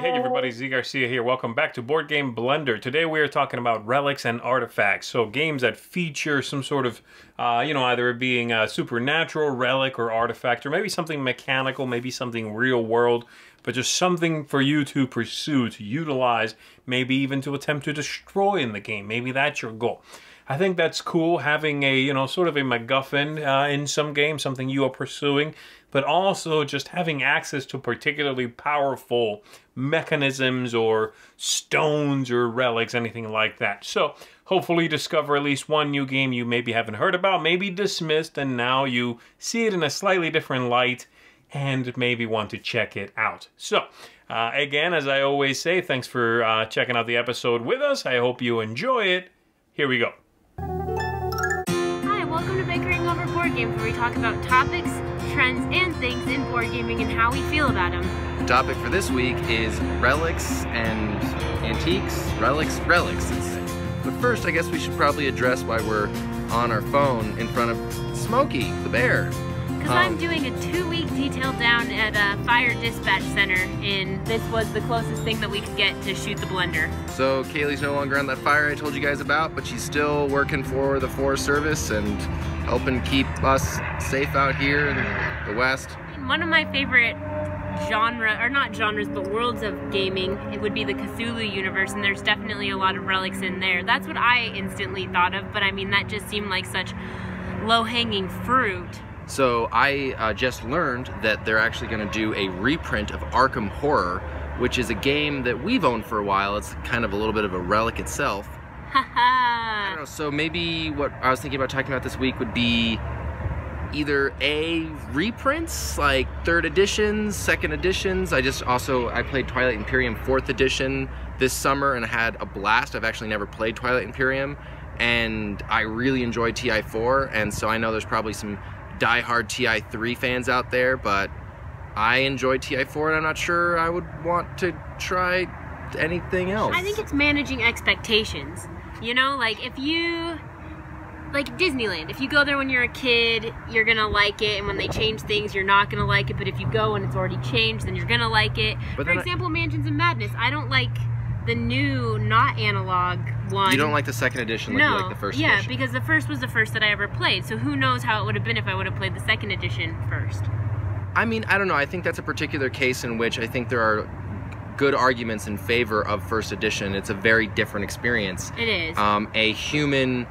Hey everybody, Z Garcia here. Welcome back to Board Game Blender. Today we are talking about relics and artifacts. So games that feature some sort of, either being a supernatural relic or artifact, or maybe something mechanical, maybe something real world, but just something for you to pursue, to utilize, maybe even to attempt to destroy in the game. Maybe that's your goal. I think that's cool, having a, sort of a MacGuffin in some games, something you are pursuing, but also just having access to particularly powerful mechanisms or stones or relics, anything like that. So hopefully discover at least one new game you maybe haven't heard about, maybe dismissed, and now you see it in a slightly different light and maybe want to check it out. So again, as I always say, thanks for checking out the episode with us. I hope you enjoy it. Here we go. Hi, welcome to Bickering over board games, where we talk about topics, trends, and things in board gaming and how we feel about them. The topic for this week is relics and antiques. Relics. But first, I guess we should probably address why we're on our phone in front of Smokey, the bear. Because I'm doing a 2-week detail down at a fire dispatch center, and this was the closest thing that we could get to shoot the blender. So Kaylee's no longer on that fire I told you guys about, but she's still working for the Forest Service and helping keep us safe out here in the West. One of my favorite worlds of gaming, it would be the Cthulhu universe, and there's definitely a lot of relics in there. That's what I instantly thought of, but I mean, that just seemed like such low-hanging fruit. So I just learned that they're actually going to do a reprint of Arkham Horror, which is a game that we've owned for a while. It's kind of a little bit of a relic itself. I don't know, so maybe what I was thinking about talking about this week would be either A, reprints, like 3rd editions, 2nd editions. I played Twilight Imperium 4th edition this summer and had a blast. I've actually never played Twilight Imperium, and I really enjoyed TI4, and so I know there's probably some die-hard TI3 fans out there, but I enjoyed TI4 and I'm not sure I would want to try anything else. I think it's managing expectations. You know, like Disneyland, if you go there when you're a kid, you're gonna like it, and when they change things, you're not gonna like it, but if you go and it's already changed, then you're gonna like it. For example, Mansions of Madness, I don't like the new, not analog one. You don't like the 2nd edition like you like the 1st edition? Yeah, because the first was the first that I ever played, so who knows how it would have been if I would have played the 2nd edition first. I mean, I don't know, I think that's a particular case in which I think there are good arguments in favor of 1st edition. It's a very different experience. It is. A human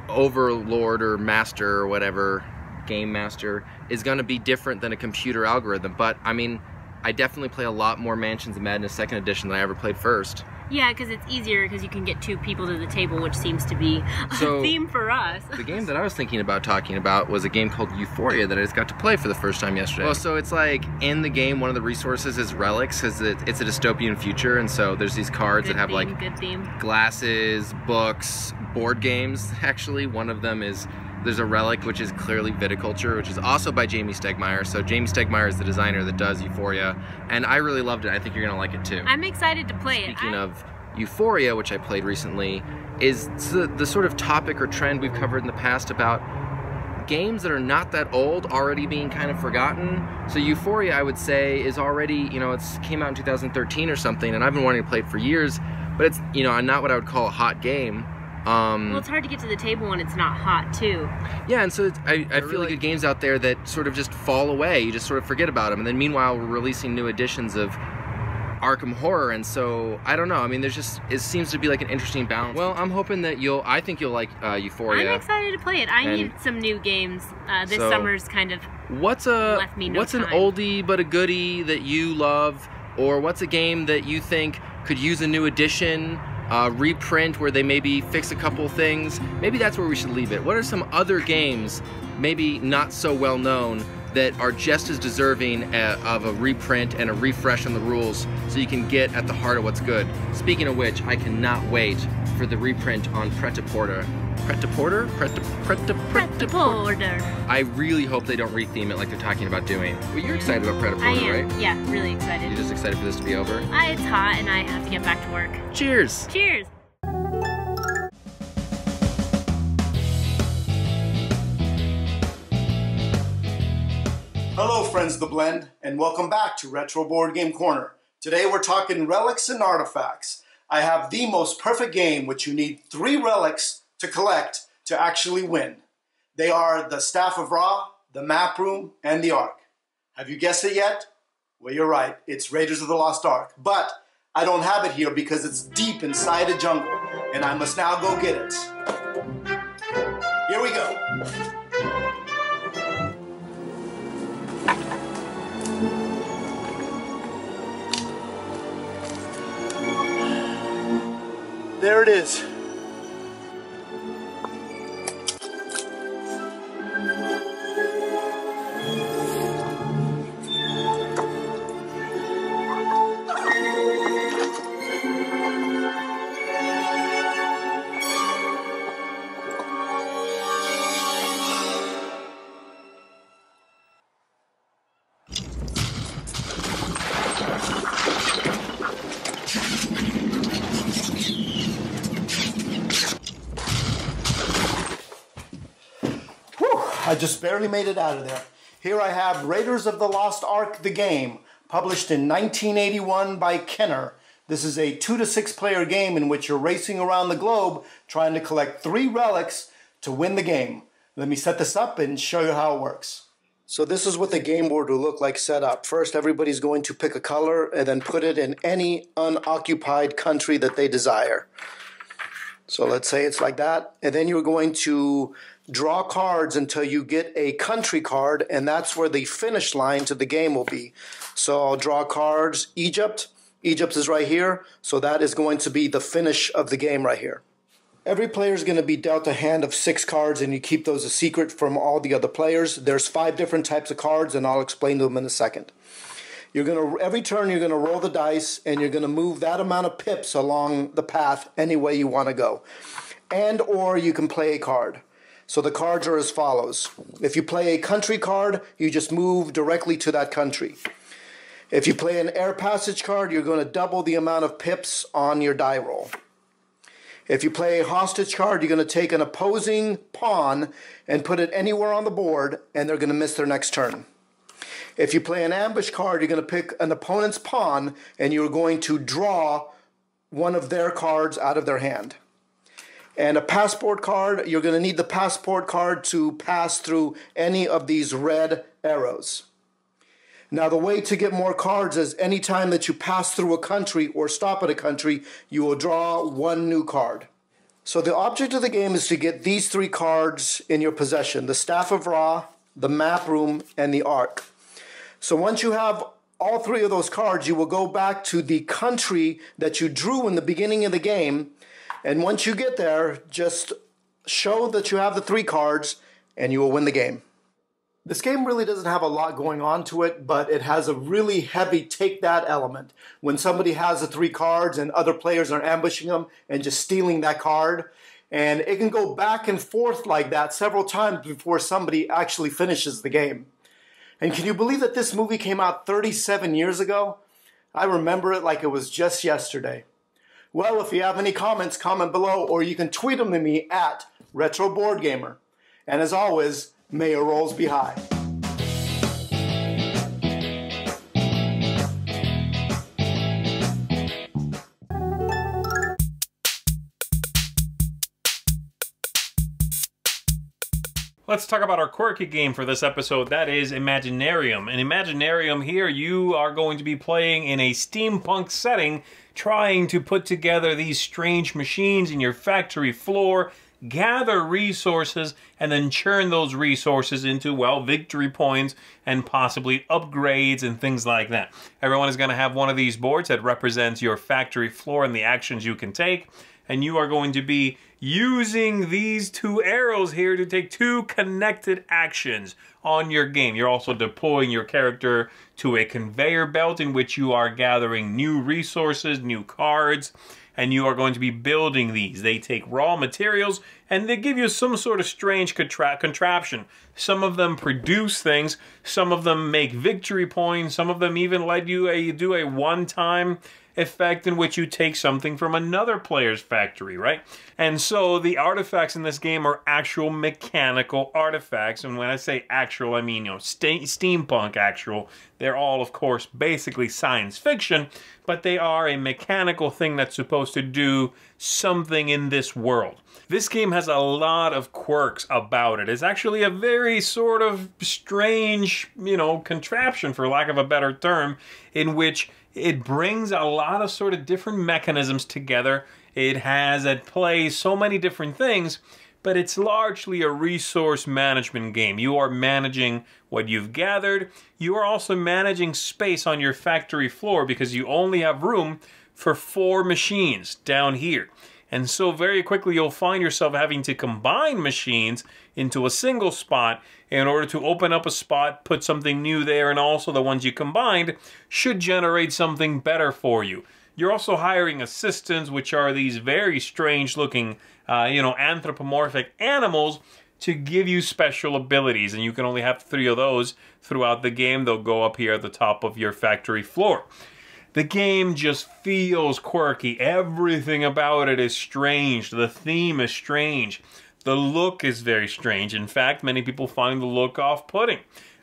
overlord or master or whatever, game master, is going to be different than a computer algorithm, but I mean, I definitely play a lot more Mansions of Madness 2nd edition than I ever played 1st. Yeah, because it's easier because you can get 2 people to the table, which seems to be a theme for us. The game that I was thinking about talking about was a game called Euphoria that I just got to play for the first time yesterday. Well, so it's like, in the game, one of the resources is relics, because it's a dystopian future, and so there's these cards that have glasses, books, board games, actually. One of them is, there's a relic which is clearly viticulture, which is also by Jamie Stegmaier. So Jamie Stegmaier is the designer that does Euphoria, and I really loved it. I think you're gonna like it too. I'm excited to play it. Speaking of Euphoria, which I played recently, is the sort of topic or trend we've covered in the past about games that are not that old already being kind of forgotten. So Euphoria, I would say, is already, it came out in 2013 or something, and I've been wanting to play it for years, but it's, not what I would call a hot game. Well, it's hard to get to the table when it's not hot, too. Yeah, and so I feel like good games out there that sort of just fall away. You just sort of forget about them. And then meanwhile, we're releasing new editions of Arkham Horror, and so, I don't know. I mean, it seems to be like an interesting balance. Well, I'm hoping that I think you'll like Euphoria. I'm excited to play it. I need some new games. This summer's kind of left me no What's time. An oldie but a goodie that you love? Or what's a game that you think could use a new edition? Reprint where they maybe fix a couple things. Maybe that's where we should leave it. What are some other games, maybe not so well known, that are just as deserving of a reprint and a refresh on the rules so you can get at the heart of what's good? Speaking of which, I cannot wait for the reprint on Pret-a-Porter. Pret-a-Porter? Pret-a-Porter. I really hope they don't retheme it like they're talking about doing. Well, you're excited about Pret-a-Porter, I am. right? Yeah, really excited. You're just excited for this to be over? It's hot and I have to get back to work. Cheers! Cheers! Hello friends of the blend, and welcome back to Retro Board Game Corner. Today we're talking relics and artifacts. I have the most perfect game which you need 3 relics to collect to actually win. They are the Staff of Ra, the Map Room, and the Ark. Have you guessed it yet? Well, you're right. It's Raiders of the Lost Ark. But I don't have it here because it's deep inside a jungle, and I must now go get it. Here we go. There it is. I just barely made it out of there. Here I have Raiders of the Lost Ark, the game, published in 1981 by Kenner. This is a 2 to 6 player game in which you're racing around the globe trying to collect 3 relics to win the game. Let me set this up and show you how it works. So this is what the game board will look like set up. First, everybody's going to pick a color and then put it in any unoccupied country that they desire. So let's say it's like that. And then you're going to draw cards until you get a country card, and that's where the finish line to the game will be. So I'll draw cards. Egypt. Egypt is right here. So that is going to be the finish of the game right here. Every player is going to be dealt a hand of 6 cards, and you keep those a secret from all the other players. There's 5 different types of cards, and I'll explain them in a second. Every turn you're going to roll the dice, and you're going to move that amount of pips along the path any way you want to go. And or you can play a card. So the cards are as follows. If you play a country card, you just move directly to that country. If you play an air passage card, you're going to double the amount of pips on your die roll. If you play a hostage card, you're going to take an opposing pawn and put it anywhere on the board, and they're going to miss their next turn. If you play an ambush card, you're going to pick an opponent's pawn, and you're going to draw one of their cards out of their hand. And a passport card, you're going to need the passport card to pass through any of these red arrows. Now the way to get more cards is anytime that you pass through a country or stop at a country, you will draw 1 new card. So the object of the game is to get these 3 cards in your possession: the Staff of Ra, the Map Room, and the Ark. So once you have all 3 of those cards, you will go back to the country that you drew in the beginning of the game. And once you get there, just show that you have the 3 cards and you will win the game. This game really doesn't have a lot going on to it, but it has a really heavy take that element. When somebody has the 3 cards and other players are ambushing them and just stealing that card. And it can go back and forth like that several times before somebody actually finishes the game. And can you believe that this movie came out 37 years ago? I remember it like it was just yesterday. Well, if you have any comments, comment below, or you can tweet them to me at RetroBoardGamer. And as always, may your rolls be high. Let's talk about our quirky game for this episode. That is Imaginarium. In Imaginarium here, you are going to be playing in a steampunk setting, trying to put together these strange machines in your factory floor, gather resources, and then churn those resources into, well, victory points and possibly upgrades and things like that. Everyone is going to have one of these boards that represents your factory floor and the actions you can take. And you are going to be using these 2 arrows here to take 2 connected actions on your game. You're also deploying your character to a conveyor belt in which you are gathering new resources, new cards, and you are going to be building these. They take raw materials and they give you some sort of strange contraption. Some of them produce things, some of them make victory points, some of them even let you do a one-time effect in which you take something from another player's factory, right? And so the artifacts in this game are actual mechanical artifacts. And when I say actual, I mean, steampunk actual. They're all, of course, basically science fiction, but they are a mechanical thing that's supposed to do something in this world. This game has a lot of quirks about it. It's actually a very sort of strange, contraption, for lack of a better term, in which it brings a lot of sort of different mechanisms together. It has at play so many different things, but it's largely a resource management game. You are managing what you've gathered. You are also managing space on your factory floor because you only have room for 4 machines down here. And so very quickly you'll find yourself having to combine machines into a single spot in order to open up a spot, put something new there, and also the ones you combined should generate something better for you. You're also hiring assistants, which are these very strange looking, anthropomorphic animals to give you special abilities. And you can only have 3 of those throughout the game. They'll go up here at the top of your factory floor. The game just feels quirky. Everything about it is strange. The theme is strange. The look is very strange. In fact, many people find the look off-putting.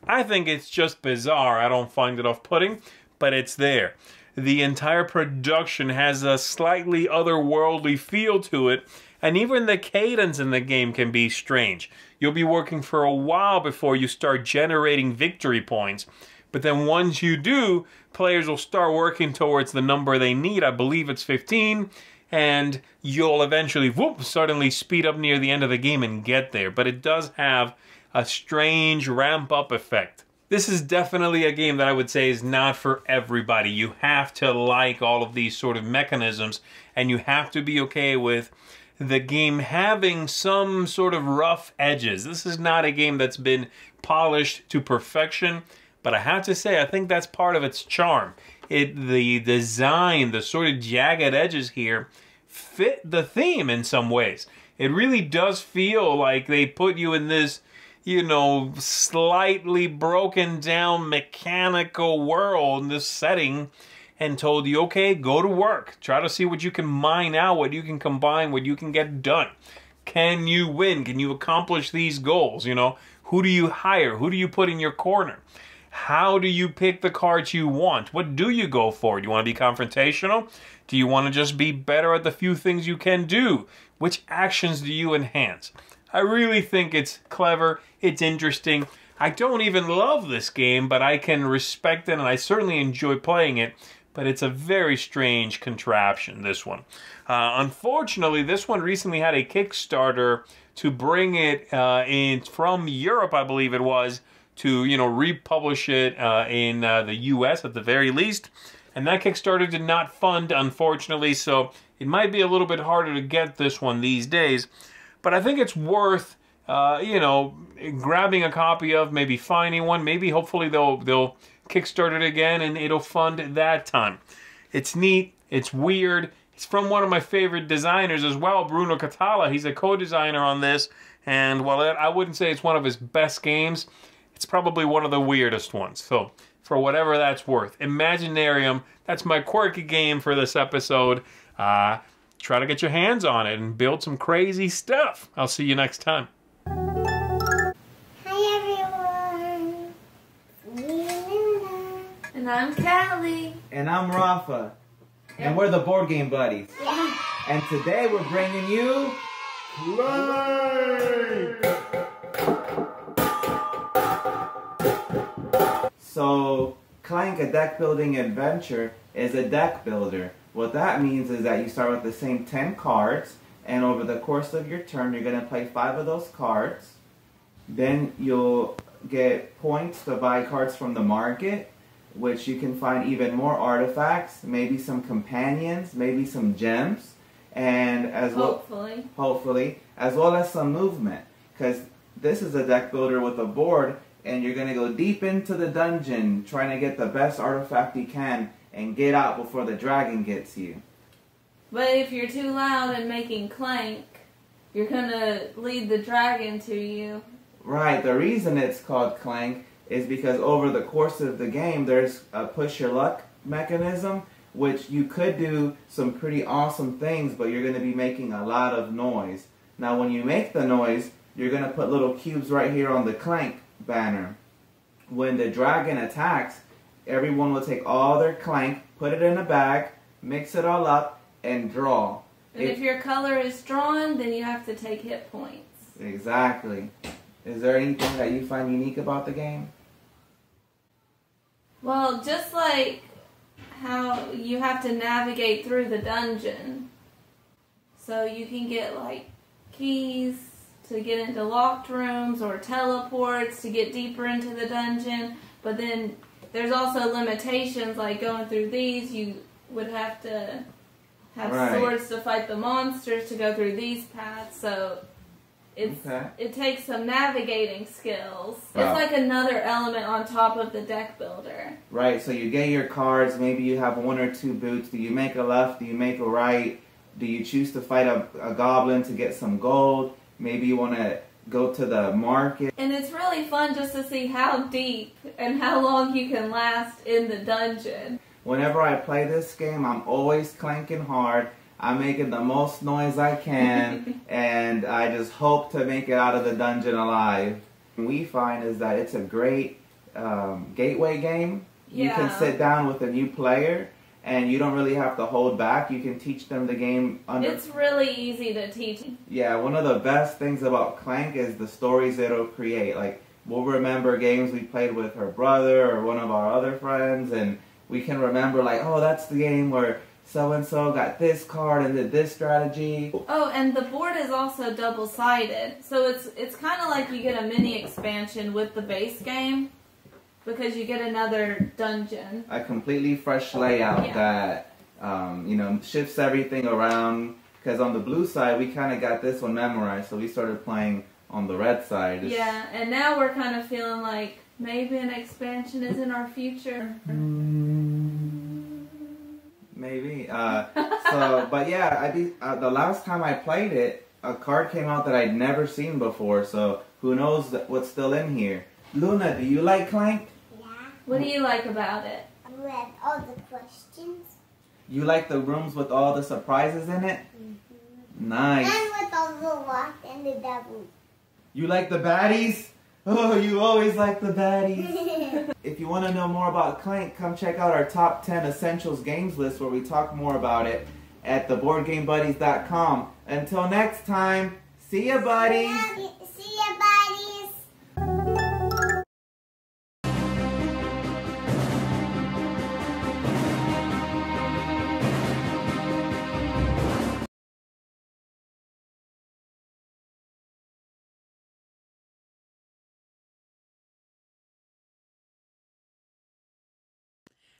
I think it's just bizarre. I don't find it off-putting, but it's there. The entire production has a slightly otherworldly feel to it, and even the cadence in the game can be strange. You'll be working for a while before you start generating victory points. But then once you do, players will start working towards the number they need. I believe it's 15. And you'll eventually, suddenly speed up near the end of the game and get there. But it does have a strange ramp-up effect. This is definitely a game that I would say is not for everybody. You have to like all of these sort of mechanisms. And you have to be okay with the game having some sort of rough edges. This is not a game that's been polished to perfection. But I have to say, I think that's part of its charm. The design, the sort of jagged edges here, fit the theme in some ways. It really does feel like they put you in this, slightly broken down mechanical world, in this setting, and told you, okay, go to work. Try to see what you can mine out, what you can combine, what you can get done. Can you win? Can you accomplish these goals? Who do you hire? Who do you put in your corner? How do you pick the cards you want? What do you go for? Do you want to be confrontational? Do you want to just be better at the few things you can do? Which actions do you enhance? I really think it's clever. It's interesting. I don't even love this game, but I can respect it, and I certainly enjoy playing it. But it's a very strange contraption, this one. Unfortunately, this one recently had a Kickstarter to bring it in from Europe, I believe it was, to, republish it in the US at the very least. And that Kickstarter did not fund, unfortunately, so it might be a little bit harder to get this one these days. But I think it's worth, grabbing a copy of, maybe finding one. Maybe, hopefully, they'll Kickstart it again and it'll fund that time. It's neat. It's weird. It's from one of my favorite designers as well, Bruno Catala. He's a co-designer on this. And while I wouldn't say it's one of his best games, it's probably one of the weirdest ones. So, for whatever that's worth. Imaginarium, that's my quirky game for this episode. Try to get your hands on it and build some crazy stuff. I'll see you next time. Hi everyone. Me and Linda. And I'm Callie. And I'm Rafa. And we're the Board Game Buddies. Yeah. And today we're bringing you... So, Clank, a deck building adventure, is a deck builder. What that means is that you start with the same 10 cards, and over the course of your turn, you're going to play 5 of those cards. Then you'll get points to buy cards from the market, which you can find even more artifacts, maybe some companions, maybe some gems, and as hopefully, as well as some movement. Because this is a deck builder with a board, and you're going to go deep into the dungeon trying to get the best artifact you can and get out before the dragon gets you. But if you're too loud and making clank, you're going to lead the dragon to you. Right, the reason it's called Clank is because over the course of the game there's a push your luck mechanism which you could do some pretty awesome things, but you're going to be making a lot of noise. Now when you make the noise, you're going to put little cubes right here on the clank banner. When the dragon attacks, everyone will take all their clank, put it in a bag, mix it all up, and draw. And if your color is drawn, then you have to take hit points. Exactly. Is there anything that you find unique about the game? Well, just like how you have to navigate through the dungeon. So you can get like keys to get into locked rooms or teleports to get deeper into the dungeon. But then there's also limitations, like going through these, you would have to have swords to fight the monsters to go through these paths. So it takes some navigating skills. Wow. It's like another element on top of the deck builder. Right, so you get your cards, maybe you have 1 or 2 boots. Do you make a left? Do you make a right? Do you choose to fight a goblin to get some gold? Maybe you want to go to the market. And it's really fun just to see how deep and how long you can last in the dungeon. Whenever I play this game, I'm always clanking hard. I'm making the most noise I can, and I just hope to make it out of the dungeon alive. What we find is that it's a great gateway game. Yeah. You can sit down with a new player, and you don't really have to hold back. You can teach them the game under... It's really easy to teach. Yeah, one of the best things about Clank is the stories it'll create. Like, we'll remember games we played with her brother or one of our other friends, and we can remember, like, oh, that's the game where so-and-so got this card and did this strategy. Oh, and the board is also double-sided. So it's kind of like you get a mini expansion with the base game because you get another dungeon. A completely fresh layout that, you know, shifts everything around. Because on the blue side, we kind of got this one memorized, so we started playing on the red side. Yeah, and now we're kind of feeling like maybe an expansion is in our future. Maybe. But yeah, the last time I played it, a card came out that I'd never seen before, so who knows what's still in here. Luna, do you like Clank? Yeah. What do you like about it? I read all the questions. You like the rooms with all the surprises in it? Mm-hmm. Nice. And with all the lock and the devil. You like the baddies? Oh, you always like the baddies. If you want to know more about Clank, come check out our top 10 essentials games list where we talk more about it at theboardgamebuddies.com. Until next time, see ya, buddies. See ya, buddies.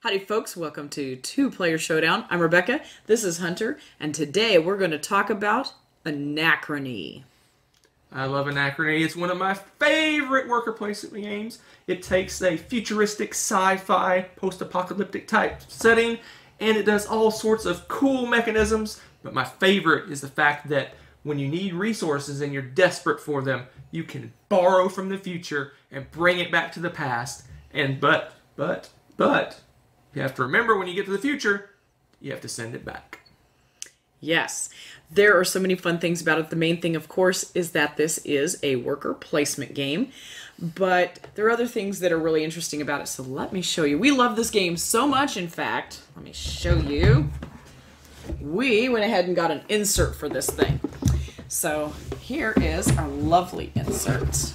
Howdy folks, welcome to Two Player Showdown. I'm Rebecca, this is Hunter, and today we're going to talk about Anachrony. I love Anachrony. It's one of my favorite worker placement games. It takes a futuristic sci-fi post-apocalyptic type setting and it does all sorts of cool mechanisms, but my favorite is the fact that when you need resources and you're desperate for them, you can borrow from the future and bring it back to the past. And but you have to remember when you get to the future, you have to send it back. Yes, there are so many fun things about it. The main thing, of course, is that this is a worker placement game, but there are other things that are really interesting about it, so let me show you. We love this game so much, in fact, let me show you. We went ahead and got an insert for this thing. So here is our lovely insert.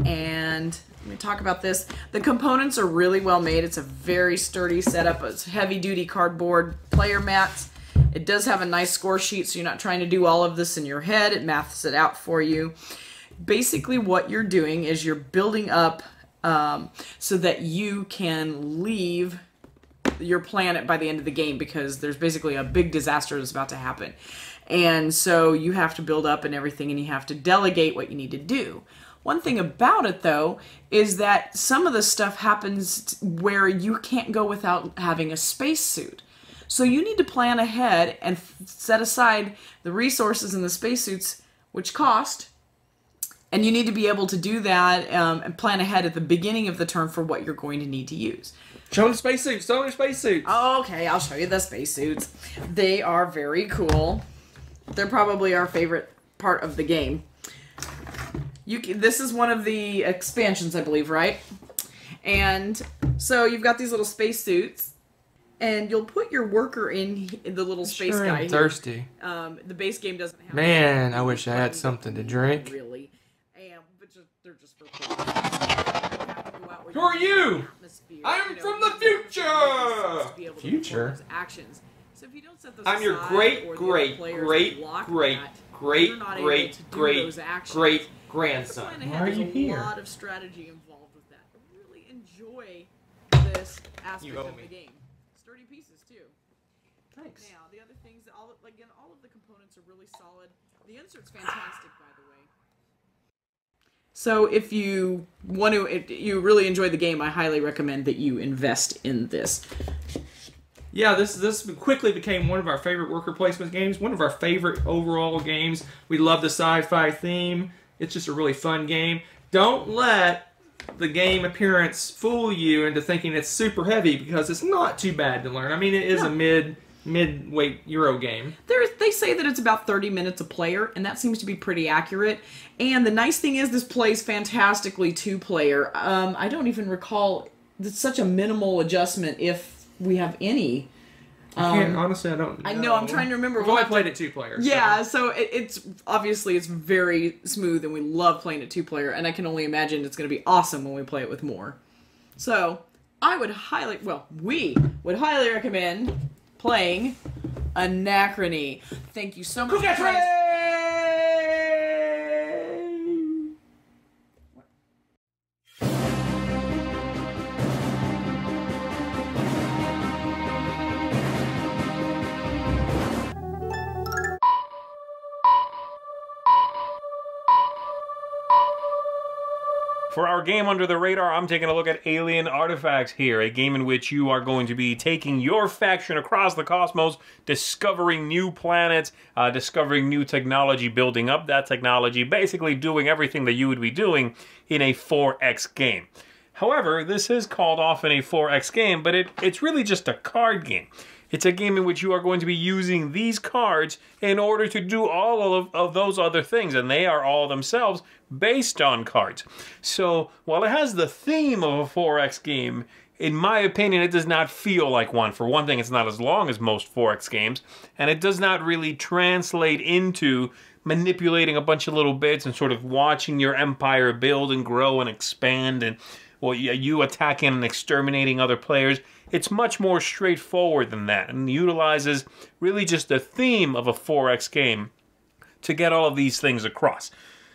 And let me talk about this. The components are really well made. It's a very sturdy setup. It's heavy-duty cardboard player mats. It does have a nice score sheet, so you're not trying to do all of this in your head. It maths it out for you. Basically, what you're doing is you're building up so that you can leave your planet by the end of the game, because there's basically a big disaster that's about to happen. And so you have to build up and everything, and you have to delegate what you need to do. One thing about it, though, is that some of the stuff happens where you can't go without having a spacesuit. So you need to plan ahead and set aside the resources in the spacesuits, which cost, And you need to be able to do that and plan ahead at the beginning of the turn for what you're going to need to use. Show them the spacesuits. Show them the spacesuits. Oh, okay, I'll show you the spacesuits. They are very cool. They're probably our favorite part of the game. This is one of the expansions, I believe, right? And so you've got these little spacesuits, and you'll put your worker in the little space sure guy. I'm thirsty. The base game doesn't have. Man, I wish I had something to drink. Really, but they're just for fun. Who are you? I'm from the future. Future. Actions. So if you don't set those I'm your aside, great, or the great, players great, block great, that, great, you're not able great, to do great, those actions. great grandson. Plan ahead, Why are you there's here? a lot of strategy involved with that. I really enjoy this aspect of the game. Sturdy pieces too. Thanks. Now the other things, all of the components are really solid. The insert's fantastic, by the way. So if you want to, if you really enjoy the game, I highly recommend that you invest in this. Yeah, this quickly became one of our favorite worker placement games, one of our favorite overall games. We love the sci-fi theme. It's just a really fun game. Don't let the game appearance fool you into thinking it's super heavy, because it's not too bad to learn. I mean, it is a mid-weight Euro game. They say that it's about 30 minutes a player, and that seems to be pretty accurate. And the nice thing is this plays fantastically two-player. I don't even recall, it's such a minimal adjustment if we have any. Honestly, I don't know. I know, I'm trying to remember. We've only played it two-player. Yeah, so it's obviously it's very smooth, and we love playing it two-player, and I can only imagine it's going to be awesome when we play it with more. So, we would highly recommend playing Anachrony. Thank you so much. For our game Under the Radar, I'm taking a look at Alien Artifacts here, a game in which you are going to be taking your faction across the cosmos, discovering new planets, discovering new technology, building up that technology, basically doing everything that you would be doing in a 4X game. However, this is called often a 4X game, but it's really just a card game. It's a game in which you are going to be using these cards in order to do all of those other things, and they are all themselves based on cards. So, while it has the theme of a 4X game, in my opinion, it does not feel like one. For one thing, it's not as long as most 4X games, and it does not really translate into manipulating a bunch of little bits and sort of watching your empire build and grow and expand, and you attacking and exterminating other players. It's much more straightforward than that, and utilizes really just the theme of a 4X game to get all of these things across.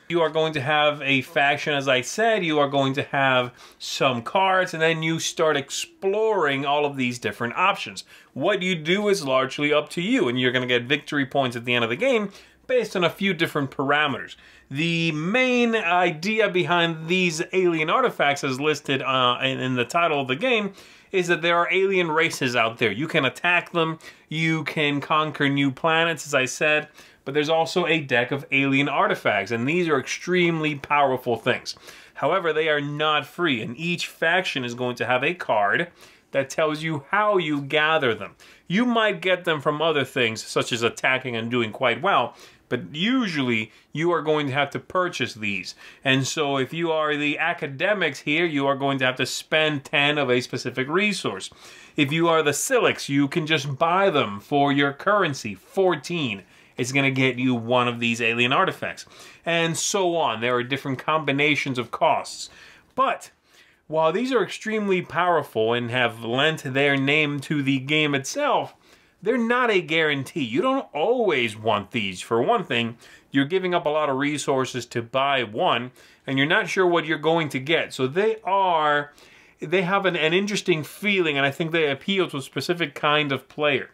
You are going to have a faction, as I said, you are going to have some cards, and then you start exploring all of these different options. What you do is largely up to you, and you're going to get victory points at the end of the game based on a few different parameters. The main idea behind these alien artifacts, as listed in the title of the game, is that there are alien races out there. You can attack them, you can conquer new planets, as I said, but there's also a deck of alien artifacts, and these are extremely powerful things. However, they are not free, and each faction is going to have a card that tells you how you gather them. You might get them from other things, such as attacking and doing quite well, but usually you are going to have to purchase these. And so if you are the academics here, you are going to have to spend 10 of a specific resource. If you are the Relics, you can just buy them for your currency, 14. It's going to get you one of these alien artifacts. And so on. There are different combinations of costs. But while these are extremely powerful and have lent their name to the game itself, they're not a guarantee. You don't always want these. For one thing, you're giving up a lot of resources to buy one, and you're not sure what you're going to get. So they have an interesting feeling, and I think they appeal to a specific kind of player.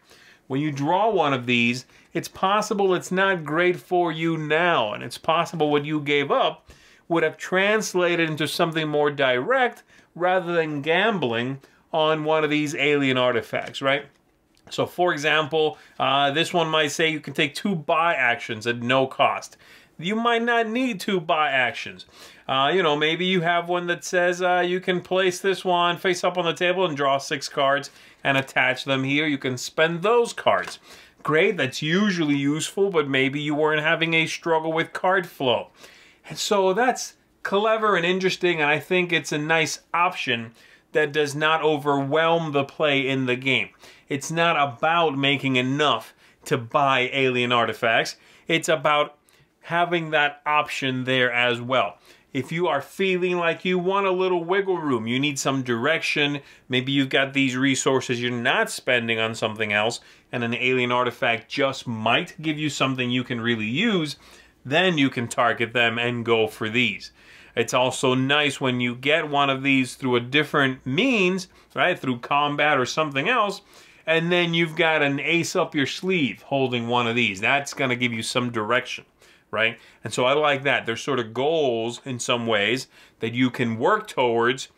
When you draw one of these, it's possible it's not great for you now, and it's possible what you gave up would have translated into something more direct rather than gambling on one of these alien artifacts, right? So, for example, this one might say you can take 2 buy actions at no cost. you might not need to buy actions. You know, maybe you have one that says you can place this one face up on the table and draw 6 cards and attach them here. You can spend those cards. Great, that's usually useful, but maybe you weren't having a struggle with card flow. And so that's clever and interesting, and I think it's a nice option that does not overwhelm the play in the game. It's not about making enough to buy alien artifacts. It's about having that option there as well. If you are feeling like you want a little wiggle room, you need some direction, maybe you've got these resources you're not spending on something else, and an alien artifact just might give you something you can really use, then you can target them and go for these. It's also nice when you get one of these through a different means, right, through combat or something else, and then you've got an ace up your sleeve holding one of these. That's going to give you some direction, right? And so I like that. There's sort of goals in some ways that you can work towards,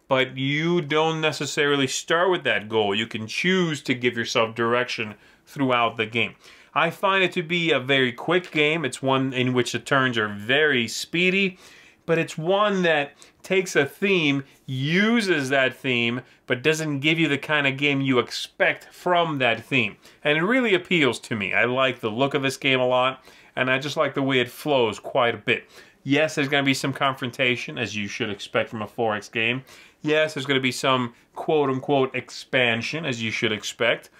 but you don't necessarily start with that goal. You can choose to give yourself direction throughout the game. I find it to be a very quick game. It's one in which the turns are very speedy, but it's one that takes a theme, uses that theme, but doesn't give you the kind of game you expect from that theme. And it really appeals to me. I like the look of this game a lot, and I just like the way it flows quite a bit. Yes, there's going to be some confrontation, as you should expect from a 4X game. Yes, there's going to be some quote-unquote expansion, as you should expect.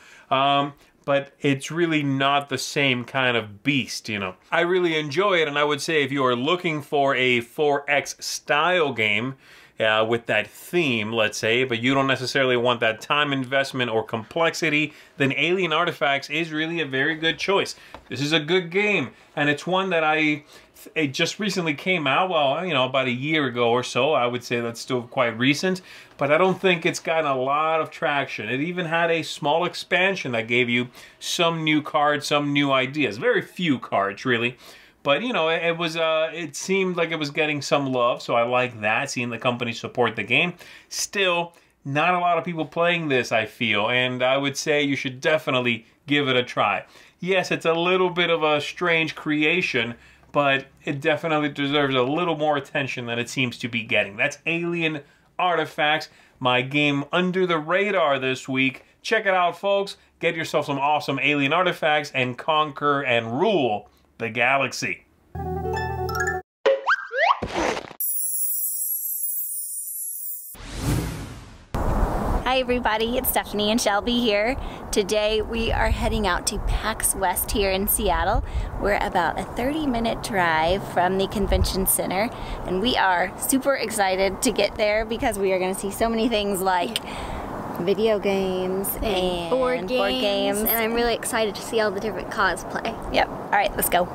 But it's really not the same kind of beast, you know. I really enjoy it, and I would say if you are looking for a 4X style game with that theme, let's say, but you don't necessarily want that time investment or complexity, then Alien Artifacts is really a very good choice. This is a good game, and it's one that it just recently came out, well, you know, about a year ago or so. I would say that's still quite recent, but I don't think it's gotten a lot of traction. It even had a small expansion that gave you some new cards, some new ideas. Very few cards, really. But, you know, it seemed like it was getting some love, so I like that, seeing the company support the game. Still, not a lot of people playing this, I feel, and I would say you should definitely give it a try. Yes, it's a little bit of a strange creation, but it definitely deserves a little more attention than it seems to be getting. That's Alien Artifacts, my game under the radar this week. Check it out, folks. Get yourself some awesome Alien Artifacts and conquer and rule the galaxy. Hi everybody, it's Stephanie and Shelby here. Today we are heading out to PAX West here in Seattle. We're about a 30-minute drive from the convention center, and we are super excited to get there because we are going to see so many things like video games and board games, and I'm really excited to see all the different cosplay. Yep. All right, let's go.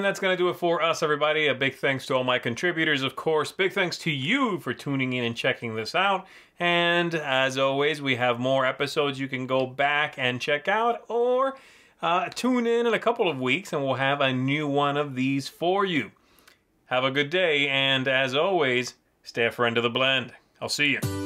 And that's going to do it for us, everybody. A big thanks to all my contributors, of course. Big thanks to you for tuning in and checking this out. And as always, we have more episodes you can go back and check out, or tune in a couple of weeks and we'll have a new one of these for you. Have a good day, and as always, stay a friend of the blend. I'll see you.